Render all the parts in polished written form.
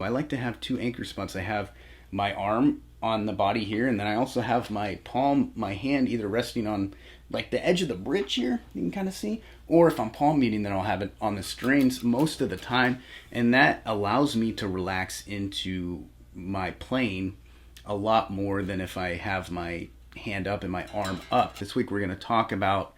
I like to have two anchor spots. I have my arm on the body here, and then I also have my palm, my hand either resting on like the edge of the bridge here, you can kind of see, or if I'm palm beating, then I'll have it on the strings most of the time, and that allows me to relax into my playing a lot more than if I have my hand up and my arm up. This week we're going to talk about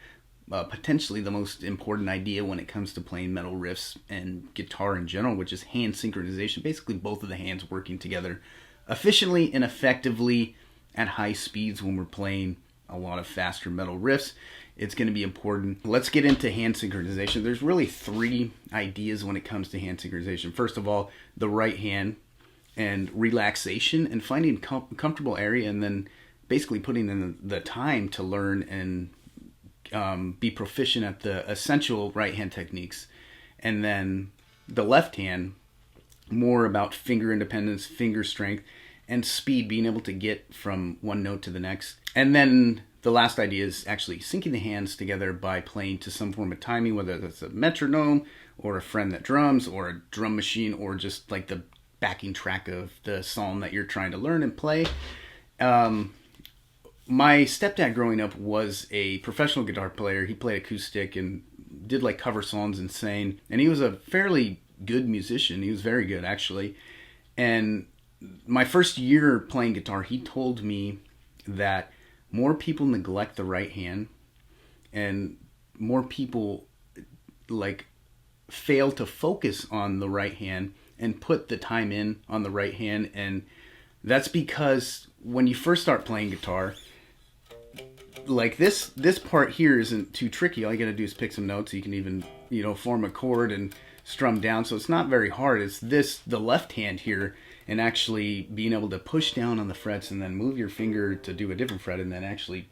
potentially the most important idea when it comes to playing metal riffs and guitar in general, which is hand synchronization. Basically, both of the hands working together efficiently and effectively at high speeds when we're playing a lot of faster metal riffs. It's going to be important. Let's get into hand synchronization. There's really three ideas when it comes to hand synchronization. First of all, the right hand and relaxation and finding comfortable area, and then basically putting in the time to learn and be proficient at the essential right hand techniques. And then the left hand, more about finger independence, finger strength, and speed, being able to get from one note to the next. And then the last idea is actually syncing the hands together by playing to some form of timing, whether that's a metronome or a friend that drums or a drum machine or just like the backing track of the song that you're trying to learn and play. My stepdad growing up was a professional guitar player. He played acoustic and did like cover songs and sang. And he was a fairly good musician. He was very good, actually. And my first year playing guitar, he told me that more people neglect the right hand and more people like fail to focus on the right hand and put the time in on the right hand. And that's because when you first start playing guitar, like this part here isn't too tricky. All you gotta do is pick some notes. You can even, form a chord and strum down. So it's not very hard. It's the left hand here, and actually being able to push down on the frets and then move your finger to do a different fret, and then actually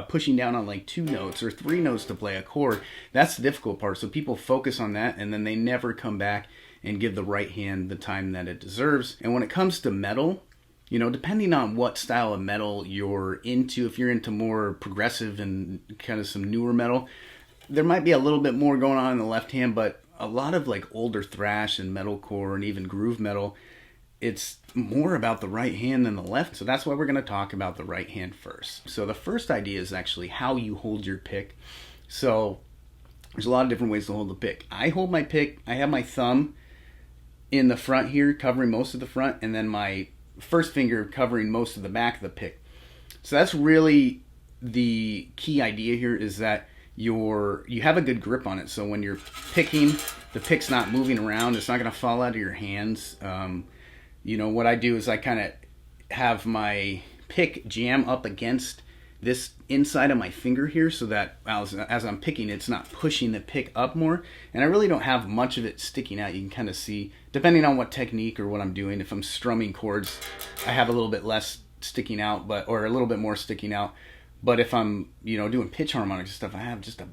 pushing down on like two notes or three notes to play a chord. That's the difficult part. So people focus on that, and then they never come back and give the right hand the time that it deserves. And when it comes to metal, depending on what style of metal you're into, if you're into more progressive and kind of some newer metal, there might be a little bit more going on in the left hand, but a lot of like older thrash and metalcore and even groove metal, it's more about the right hand than the left. So that's why we're going to talk about the right hand first. So the first idea is actually how you hold your pick. So there's a lot of different ways to hold the pick. I hold my pick, I have my thumb in the front here covering most of the front, and then my first finger covering most of the back of the pick. So that's really the key idea here, is that you have a good grip on it. So when you're picking, the pick's not moving around. It's not going to fall out of your hands. What I do is I kind of have my pick jam up against this inside of my finger here, so that as I'm picking, it's not pushing the pick up more. And I really don't have much of it sticking out. You can kind of see, depending on what technique or what I'm doing, if I'm strumming chords, I have a little bit less sticking out, or a little bit more sticking out. But if I'm, doing pitch harmonics and stuff, I have just a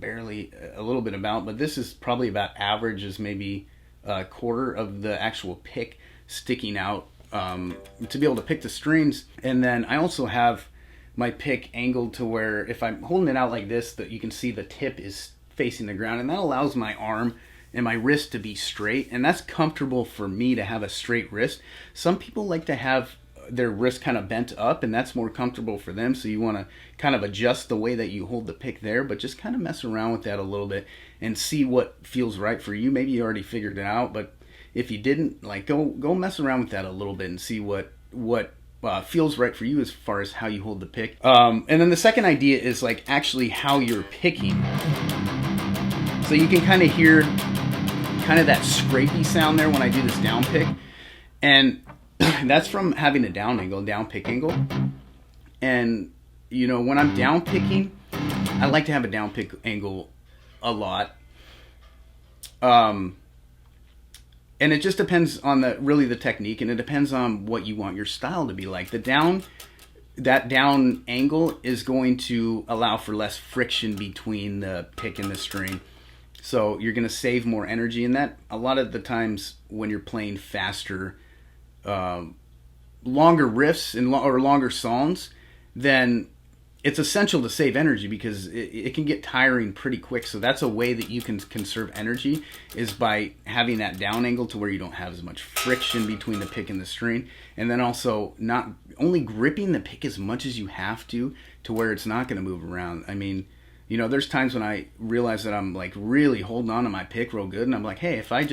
little bit about. But this is probably about average, is maybe a quarter of the actual pick sticking out to be able to pick the strings. And then I also have my pick angled to where if I'm holding it out like this, that you can see the tip is facing the ground, and that allows my arm and my wrist to be straight, and that's comfortable for me to have a straight wrist. Some people like to have their wrist kind of bent up, and that's more comfortable for them, so you want to kind of adjust the way that you hold the pick there, but just kind of mess around with that a little bit and see what feels right for you. Maybe you already figured it out, but if you didn't, like go mess around with that a little bit and see what feels right for you as far as how you hold the pick. And then the second idea is like actually how you're picking. So you can kind of hear kind of that scrapey sound there when I do this down pick. And that's from having a down pick angle. And, when I'm down picking, I like to have a down pick angle a lot. And it just depends on the technique, and it depends on what you want your style to be like. That down angle is going to allow for less friction between the pick and the string. So you're going to save more energy in that. A lot of the times when you're playing faster, longer riffs or longer songs, then it's essential to save energy because it can get tiring pretty quick. So that's a way that you can conserve energy, is by having that down angle to where you don't have as much friction between the pick and the string. And then also not only gripping the pick as much as you have to where it's not going to move around. I mean, you know, there's times when I realize that I'm like really holding on to my pick real good, and I'm like, hey, if I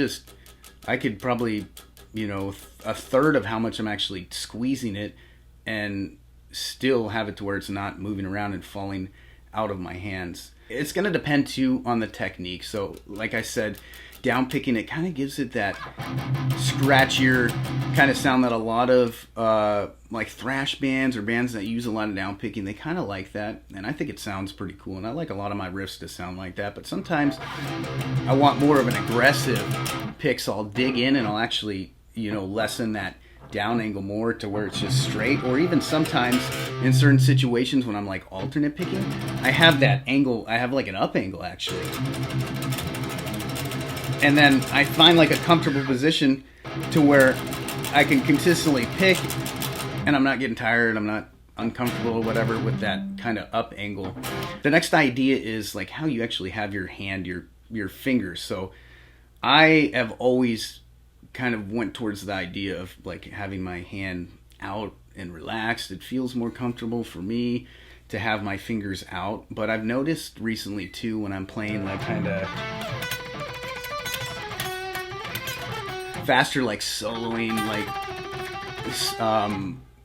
could probably, you know, a third of how much I'm actually squeezing it and still have it to where it's not moving around and falling out of my hands. It's going to depend too on the technique. So like I said, down picking, it kind of gives it that scratchier kind of sound that a lot of like thrash bands or bands that use a lot of down picking, they kind of like that, and I think it sounds pretty cool, and I like a lot of my riffs to sound like that. But sometimes I want more of an aggressive pick, so I'll dig in and I'll actually, you know, lessen that down angle more to where it's just straight. Or even sometimes in certain situations when I'm like alternate picking, I have that angle, I have like an up angle actually, and then I find like a comfortable position to where I can consistently pick and I'm not getting tired, I'm not uncomfortable or whatever with that kind of up angle. The next idea is like how you actually have your hand, your fingers. So I have always kind of went towards the idea of like having my hand out and relaxed. It feels more comfortable for me to have my fingers out. But I've noticed recently too, when I'm playing like kind of faster, like soloing,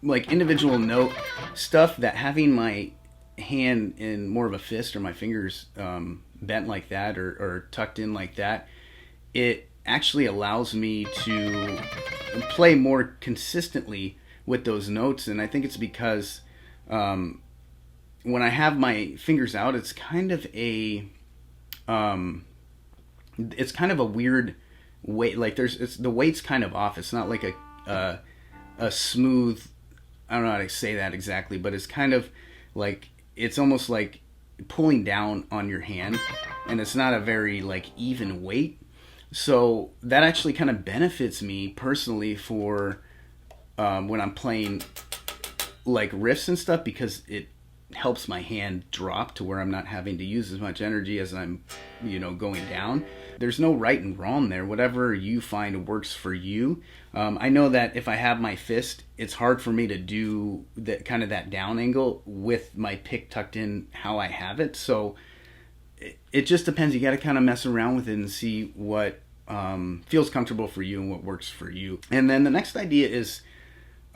like individual note stuff, that having my hand in more of a fist or my fingers bent like that or tucked in like that, it actually allows me to play more consistently with those notes. And I think it's because when I have my fingers out, it's kind of a weird weight. Like the weight's kind of off. It's not like a smooth, I don't know how to say that exactly, but it's kind of like, it's almost like pulling down on your hand, and it's not a very like even weight. So that actually kind of benefits me personally for when I'm playing like riffs and stuff, because it helps my hand drop to where I'm not having to use as much energy as I'm, you know, going down. There's no right and wrong there. Whatever you find works for you. I know that if I have my fist, it's hard for me to do that kind of that down angle with my pick tucked in how I have it. So it just depends. You got to kind of mess around with it and see what feels comfortable for you and what works for you. And then the next idea is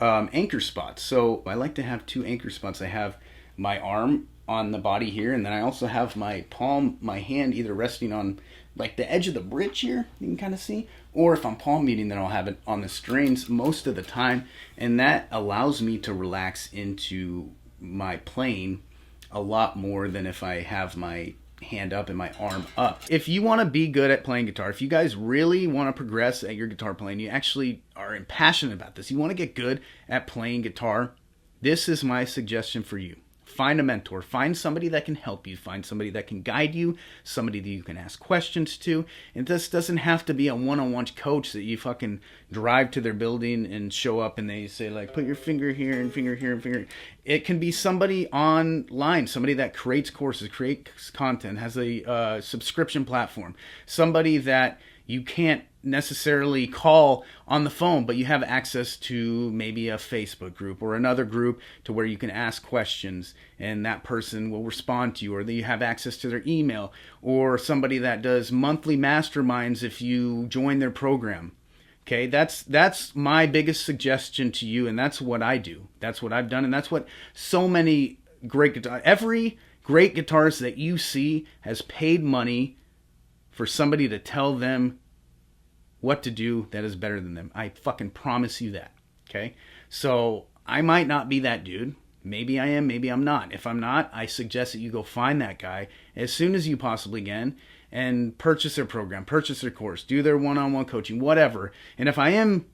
anchor spots. So I like to have two anchor spots. I have my arm on the body here, and then I also have my palm, my hand either resting on like the edge of the bridge here, you can kind of see, or if I'm palm beating, then I'll have it on the strings most of the time, and that allows me to relax into my playing a lot more than if I have my hand up and my arm up. If you want to be good at playing guitar, if you guys really want to progress at your guitar playing, you actually are passionate about this, you want to get good at playing guitar, this is my suggestion for you. Find a mentor. Find somebody that can help you. Find somebody that can guide you. Somebody that you can ask questions to. And this doesn't have to be a one-on-one coach that you fucking drive to their building and show up and they say like, put your finger here and finger here and finger. It can be somebody online, somebody that creates courses, creates content, has a subscription platform. Somebody that you can't necessarily call on the phone, but you have access to maybe a Facebook group or another group to where you can ask questions and that person will respond to you, or that you have access to their email, or somebody that does monthly masterminds if you join their program. Okay, that's my biggest suggestion to you, and that's what I do. That's what I've done, and that's what so many every great guitarist that you see has paid money for somebody to tell them what to do that is better than them. I fucking promise you that. Okay? So I might not be that dude. Maybe I am, maybe I'm not. If I'm not, I suggest that you go find that guy as soon as you possibly can and purchase their program, purchase their course, do their one-on-one coaching, whatever. And if I am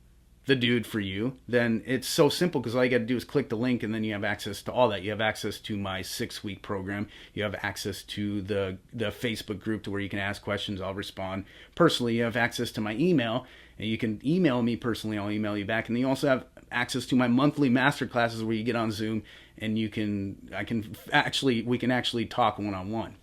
the dude for you, then it's so simple, because all you got to do is click the link, and then you have access to all that. You have access to my 6-week program. You have access to the Facebook group to where you can ask questions. I'll respond personally. You have access to my email, and you can email me personally. I'll email you back. And then you also have access to my monthly master classes where you get on Zoom and we can actually talk one-on-one.